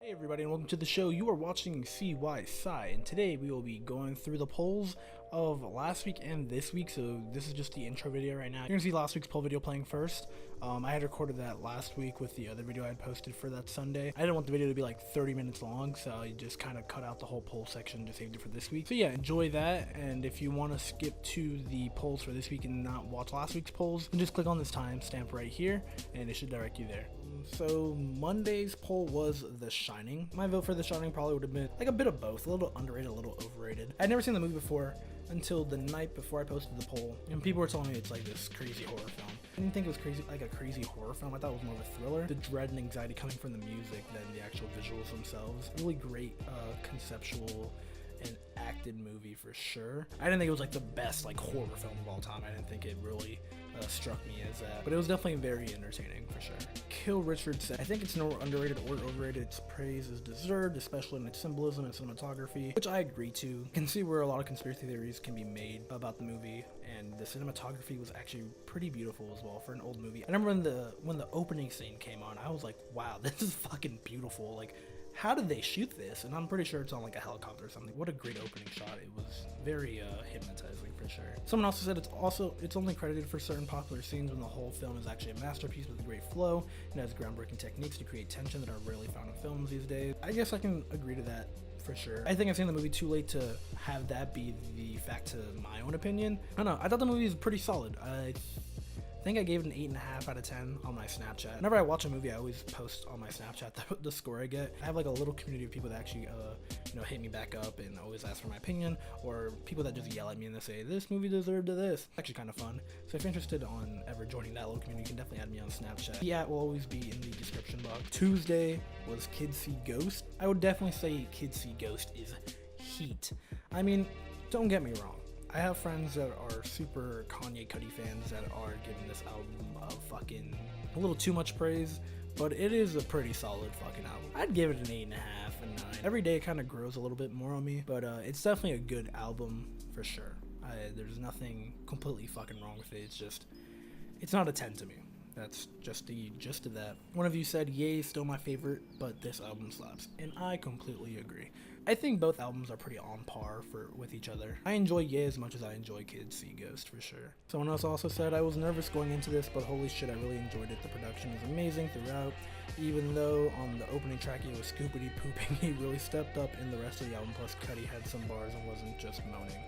Hey everybody and welcome to the show. You are watching Seewhycy, and today we will be going through the polls of last week and this week. So this is just the intro video right now. You're gonna see last week's poll video playing first. I had recorded that last week with the other video I had posted for that Sunday. I didn't want the video to be like 30 minutes long, so I just kind of cut out the whole poll section, just saved it for this week. So yeah, enjoy that, and if you want to skip to the polls for this week and not watch last week's polls, then just click on this timestamp right here and it should direct you there. So Monday's poll was The Shining. My vote for The Shining probably would have been like a bit of both, a little underrated, a little overrated. I'd never seen the movie before until the night before I posted the poll, and people were telling me it's like this crazy horror film. I didn't think it was crazy, like a crazy horror film. I thought it was more of a thriller. The dread and anxiety coming from the music than the actual visuals themselves. Really great conceptual and acted movie for sure. I didn't think it was like the best like horror film of all time. I didn't think it really struck me as that, but it was definitely very entertaining for sure. Kill Richard said, I think it's no underrated or overrated. Its praise is deserved, especially in its symbolism and cinematography, which I agree to. You can see where a lot of conspiracy theories can be made about the movie, and the cinematography was actually pretty beautiful as well for an old movie. I remember when the opening scene came on, I was like, wow, this is fucking beautiful. Like, how did they shoot this? And I'm pretty sure it's on like a helicopter or something. What a great opening shot. It was very hypnotizing for sure. Someone also said it's only credited for certain popular scenes when the whole film is actually a masterpiece with a great flow and has groundbreaking techniques to create tension that are rarely found in films these days. I guess I can agree to that for sure. I think I've seen the movie too late to have that be the fact to my own opinion. I don't know. I thought the movie was pretty solid. I think I gave it an 8.5 out of 10 on my Snapchat. Whenever I watch a movie, I always post on my Snapchat the score I get. I have like a little community of people that actually, hit me back up and always ask for my opinion, or people that just yell at me and they say, this movie deserved this. It's actually kind of fun. So if you're interested on ever joining that little community, you can definitely add me on Snapchat. The @ will always be in the description box. Tuesday was Kids See Ghost. I would definitely say Kids See Ghost is heat. I mean, don't get me wrong. I have friends that are super Kanye Cudi fans that are giving this album a little too much praise, but it is a pretty solid fucking album. I'd give it an 8.5 and 9. Every day it kind of grows a little bit more on me, but it's definitely a good album for sure. There's nothing completely fucking wrong with it. It's not a 10 to me. That's just the gist of that. One of you said, Ye is still my favorite, but this album slaps. And I completely agree. I think both albums are pretty on par with each other. I enjoy Ye as much as I enjoy Kids See Ghost for sure. Someone else also said, I was nervous going into this, but holy shit, I really enjoyed it. The production was amazing throughout. Even though on the opening track he was scoopity pooping, he really stepped up in the rest of the album. Plus Cudi had some bars and wasn't just moaning.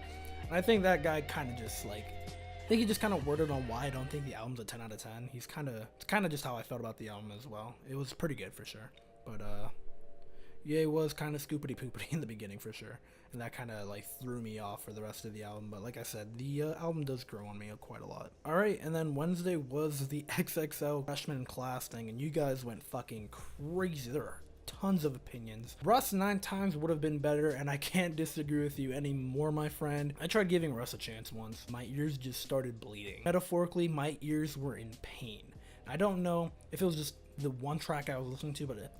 And I think that guy kind of just like, I think he just kind of worded on why I don't think the album's a 10 out of 10. It's kind of just how I felt about the album as well. It was pretty good for sure, but yeah, it was kind of scoopity poopity in the beginning for sure, and that kind of like threw me off for the rest of the album. But like I said, the album does grow on me quite a lot. All right, and then Wednesday was the XXL freshman class thing, and you guys went fucking crazy. There are tons of opinions. Russ 9 times would have been better, and I can't disagree with you anymore, my friend. I tried giving Russ a chance once. My ears just started bleeding. Metaphorically, my ears were in pain. I don't know if it was just the one track I was listening to, but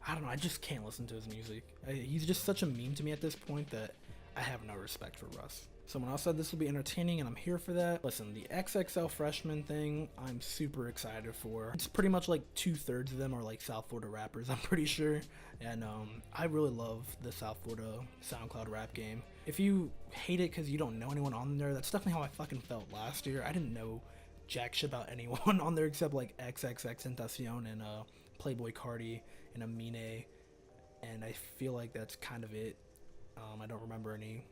I don't know, I just can't listen to his music. He's just such a meme to me at this point that I have no respect for Russ. Someone else said this will be entertaining, and I'm here for that. Listen, the XXL freshman thing, I'm super excited for. It's pretty much like 2/3 of them are like South Florida rappers, I'm pretty sure. And I really love the South Florida SoundCloud rap game. If you hate it because you don't know anyone on there, that's definitely how I fucking felt last year. I didn't know jack shit about anyone on there except like XXXTentacion and Playboy Cardi and Amine, and I feel like that's kind of it. I don't remember any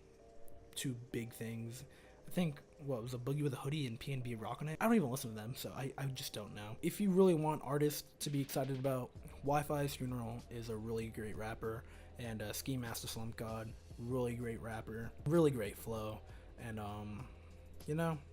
two big things. I think, what was a Boogie with a Hoodie and PNB Rock on it? I don't even listen to them, so I just don't know. If you really want artists to be excited about, Wi-Fi's Funeral is a really great rapper, and Ski Master Slump God, really great rapper, really great flow, and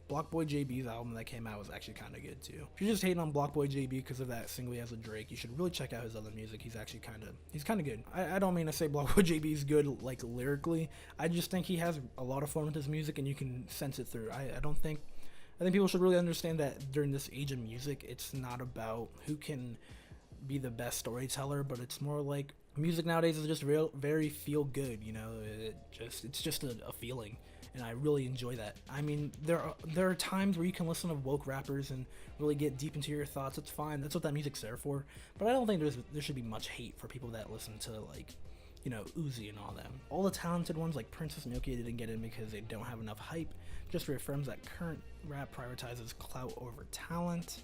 Block Boy JB's album that came out was actually kind of good too. If you're just hating on Block Boy JB because of that single he has with Drake, you should really check out his other music. He's actually kind of good. I don't mean to say Block Boy JB is good like lyrically. I just think he has a lot of fun with his music and you can sense it through. I think people should really understand that during this age of music, it's not about who can be the best storyteller, but it's more like music nowadays is just very feel good. It's just a feeling. and I really enjoy that. I mean, there are times where you can listen to woke rappers and really get deep into your thoughts. It's fine. That's what that music's there for. But I don't think there should be much hate for people that listen to, like, you know, Uzi and all them. All the talented ones like Princess Nokia didn't get in because they don't have enough hype. Just reaffirms that current rap prioritizes clout over talent.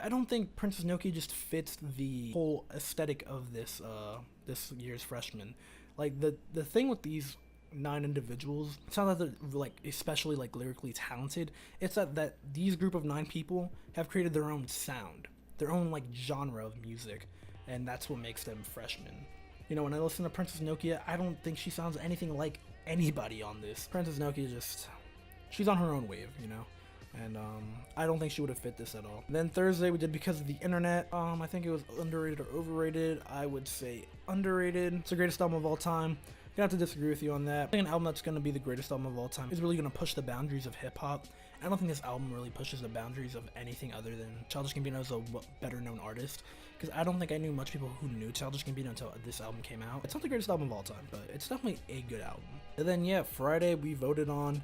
I don't think Princess Nokia just fits the whole aesthetic of this this year's freshman. Like the thing with these 9 individuals, it's not that they're like especially like lyrically talented. It's that these group of 9 people have created their own sound, their own like genre of music, and that's what makes them freshmen. You know, when I listen to Princess Nokia, I don't think she sounds anything like anybody on this. Princess Nokia she's on her own wave, you know. And I don't think she would have fit this at all. Then Thursday we did Because of the Internet. I think it was underrated or overrated. I would say underrated. It's the greatest album of all time. Gonna have to disagree with you on that. I think an album that's gonna be the greatest album of all time is really gonna push the boundaries of hip hop. I don't think this album really pushes the boundaries of anything other than Childish Gambino is a better known artist. Because I don't think I knew much people who knew Childish Gambino until this album came out. It's not the greatest album of all time, but it's definitely a good album. And then yeah, Friday we voted on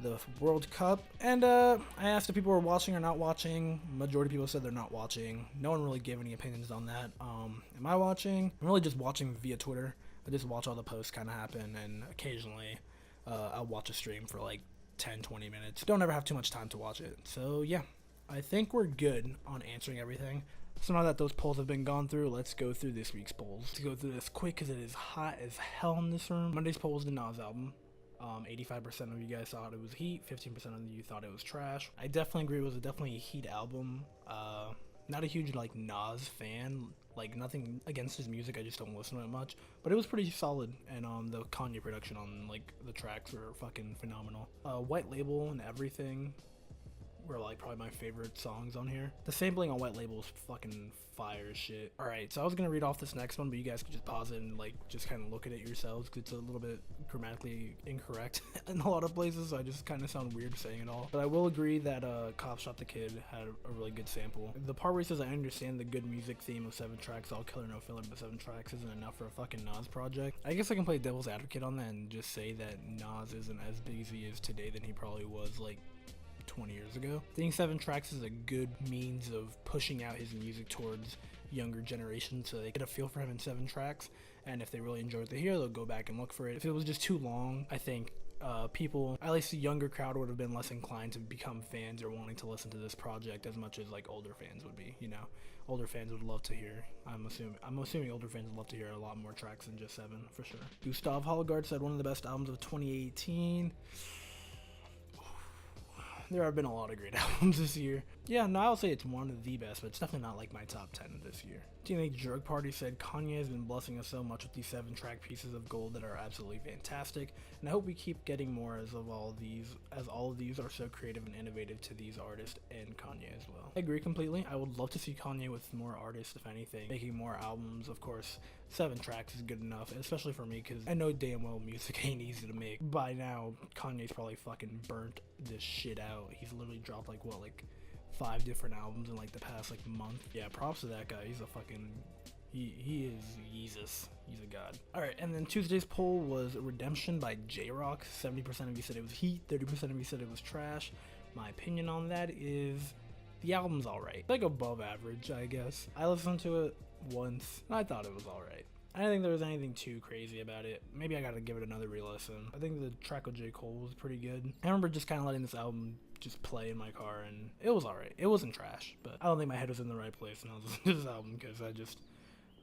the World Cup, and I asked if people were watching or not watching. Majority of people said they're not watching. No one really gave any opinions on that. Am I watching? I'm really just watching via Twitter. I just watch all the posts kind of happen, and occasionally I'll watch a stream for like 10-20 minutes. Don't ever have too much time to watch it. So yeah, I think we're good on answering everything. So now that those polls have been gone through, let's go through this week's polls. Let's go through this quick because it is hot as hell in this room. Monday's poll was the Nas album. 85% of you guys thought it was heat, 15% of you thought it was trash. I definitely agree it was definitely a heat album. Not a huge like Nas fan, like nothing against his music, I just don't listen to it much, but it was pretty solid, and the Kanye production on like the tracks were fucking phenomenal. White Label and Everything were like probably my favorite songs on here. The sampling on White Label is fucking fire as shit. Alright, so I was gonna read off this next one, but you guys could just pause it and like just kind of look at it yourselves because it's a little bit grammatically incorrect in a lot of places, so I just kind of sound weird saying it all. But I will agree that Cop Shot the Kid had a really good sample. The part where he says, I understand the good music theme of 7 tracks, all killer no filler, but 7 tracks isn't enough for a fucking Nas project. I guess I can play devil's advocate on that and just say that Nas isn't as big as he is today than he probably was like 20 years ago. I think 7 tracks is a good means of pushing out his music towards younger generations so they get a feel for him in 7 tracks, and if they really enjoy what they hear, they'll go back and look for it. If it was just too long, I think people, at least the younger crowd, would have been less inclined to become fans or wanting to listen to this project as much as like older fans would be, you know. Older fans would love to hear, I'm assuming older fans would love to hear a lot more tracks than just 7 for sure. Gustav Holgard said one of the best albums of 2018. There have been a lot of great albums this year. Yeah, no, I'll say it's one of the best, but it's definitely not like my top 10 of this year. Teenage Drug Party said, Kanye has been blessing us so much with these 7-track pieces of gold that are absolutely fantastic, and I hope we keep getting more as all of these are so creative and innovative to these artists and Kanye as well. I agree completely. I would love to see Kanye with more artists, if anything, making more albums. Of course, 7 tracks is good enough, especially for me, because I know damn well music ain't easy to make. By now, Kanye's probably fucking burnt this shit out. He's literally dropped like 5 different albums in like the past like month. Yeah, props to that guy. He's a fucking he is Jesus. He's a god. Alright, and then Tuesday's poll was Redemption by J-Rock. 70% of you said it was heat, 30% of you said it was trash. My opinion on that is the album's alright. Like above average, I guess. I listened to it once and I thought it was alright. I didn't think there was anything too crazy about it. Maybe I gotta give it another re-listen. I think the track with J. Cole was pretty good. I remember just kind of letting this album just play in my car, and it was alright. It wasn't trash, but I don't think my head was in the right place when I was listening to this album because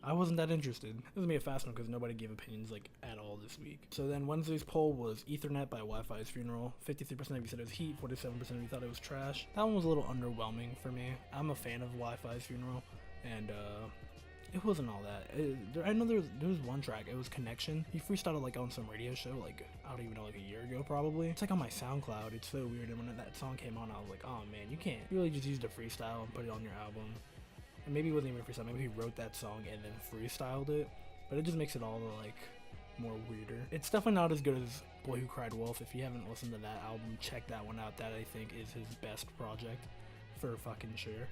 I wasn't that interested. This is gonna be a fast one because nobody gave opinions like at all this week. So then Wednesday's poll was Ethernet by Wi-Fi's Funeral. 53% of you said it was heat, 47% of you thought it was trash. That one was a little underwhelming for me. I'm a fan of Wi-Fi's Funeral, and it wasn't all that. I know there was one track, it was Connection. He freestyled like on some radio show, like I don't even know, like a year ago probably. It's like on my SoundCloud. It's so weird. And when that song came on, I was like, oh man, you can't really just use the freestyle and put it on your album. And maybe it wasn't even freestyle. Maybe he wrote that song and then freestyled it. But it just makes it all like more weirder. It's definitely not as good as Boy Who Cried Wolf. If you haven't listened to that album, check that one out. That I think is his best project for fucking sure.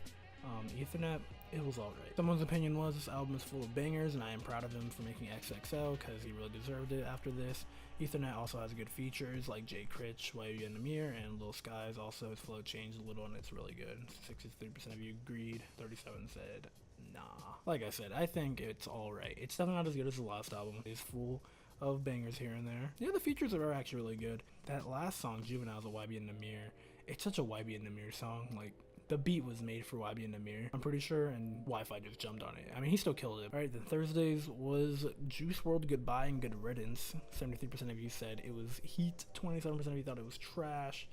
Ethernet, it was alright. Someone's opinion was this album is full of bangers, and I am proud of him for making XXL because he really deserved it after this. Ethernet also has good features like Jay Critch, YB and Amir, and Lil Skies. Also, his flow changed a little and it's really good. 63% of you agreed, 37 said nah. Like I said, I think it's alright. It's definitely not as good as the last album. It's full of bangers here and there. Yeah, the features are actually really good. That last song, Juvenile's a YB and Amir. It's such a YB and Amir song. Like, the beat was made for YB and Amir, I'm pretty sure, and Wi-Fi just jumped on it. I mean, he still killed it. Alright, then Thursdays was Juice WRLD Goodbye and Good Riddance. 73% of you said it was heat, 27% of you thought it was trash.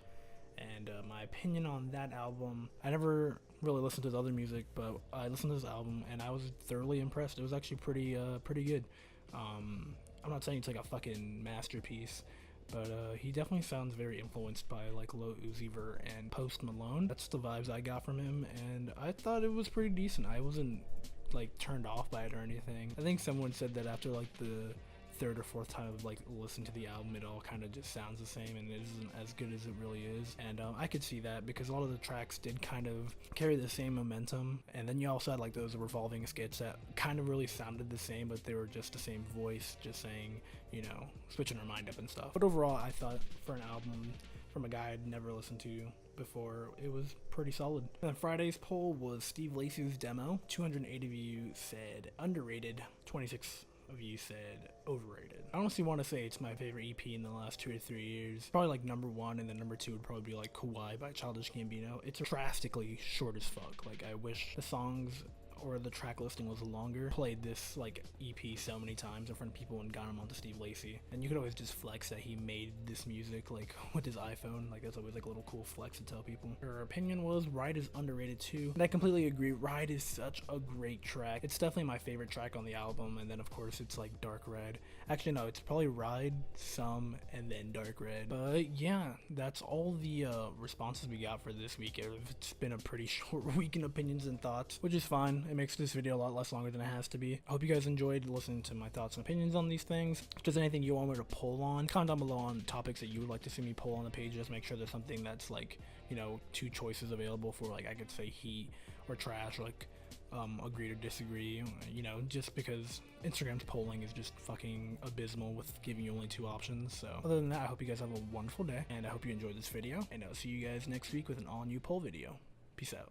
And my opinion on that album, I never really listened to his other music, but I listened to this album and I was thoroughly impressed. It was actually pretty good. I'm not saying it's like a fucking masterpiece, but he definitely sounds very influenced by like Lil Uzi Vert and Post Malone. That's the vibes I got from him, and I thought it was pretty decent. I wasn't like turned off by it or anything. I think someone said that after like the third or fourth time of like listen to the album, it all kind of just sounds the same and it isn't as good as it really is. And I could see that because a lot of the tracks did kind of carry the same momentum, and then you also had like those revolving skits that kind of really sounded the same, but they were just the same voice, just saying, you know, switching her mind up and stuff. But overall, I thought for an album from a guy I'd never listened to before, it was pretty solid. And then Friday's poll was Steve Lacy's demo. 208 of you said underrated, 26 of you said overrated. I honestly want to say it's my favorite EP in the last 2 or 3 years. Probably like number 1, and then number 2 would probably be like Kauai by Childish Gambino. It's drastically short as fuck. Like, I wish the songs or the track listing was longer. Played this like EP so many times in front of people and got him onto Steve Lacy, and you could always just flex that he made this music like with his iPhone. Like, that's always like a little cool flex to tell people. Her opinion was Ride is underrated too, and I completely agree. Ride is such a great track. It's definitely my favorite track on the album, and then of course it's like Dark Red. Actually no, it's probably Ride, Some, and then Dark Red. But yeah, that's all the responses we got for this week. It's been a pretty short week in opinions and thoughts, which is fine. It makes this video a lot less longer than it has to be. I hope you guys enjoyed listening to my thoughts and opinions on these things. If there's anything you want me to poll on, comment down below on topics that you would like to see me poll on the page. Just make sure there's something that's like, you know, 2 choices available for, like, I could say heat or trash, like agree or disagree, you know, just because Instagram's polling is just fucking abysmal with giving you only 2 options. So other than that, I hope you guys have a wonderful day, and I hope you enjoyed this video, and I'll see you guys next week with an all new poll video. Peace out.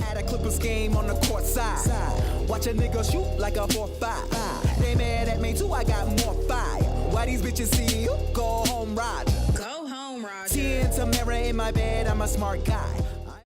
At a Clippers game on the court side, watch a nigga shoot like a 4-5. They mad at me too, I got more fire. Why these bitches see you? Go home, Roger. Go home, Roger. Seeing Tamara in my bed, I'm a smart guy.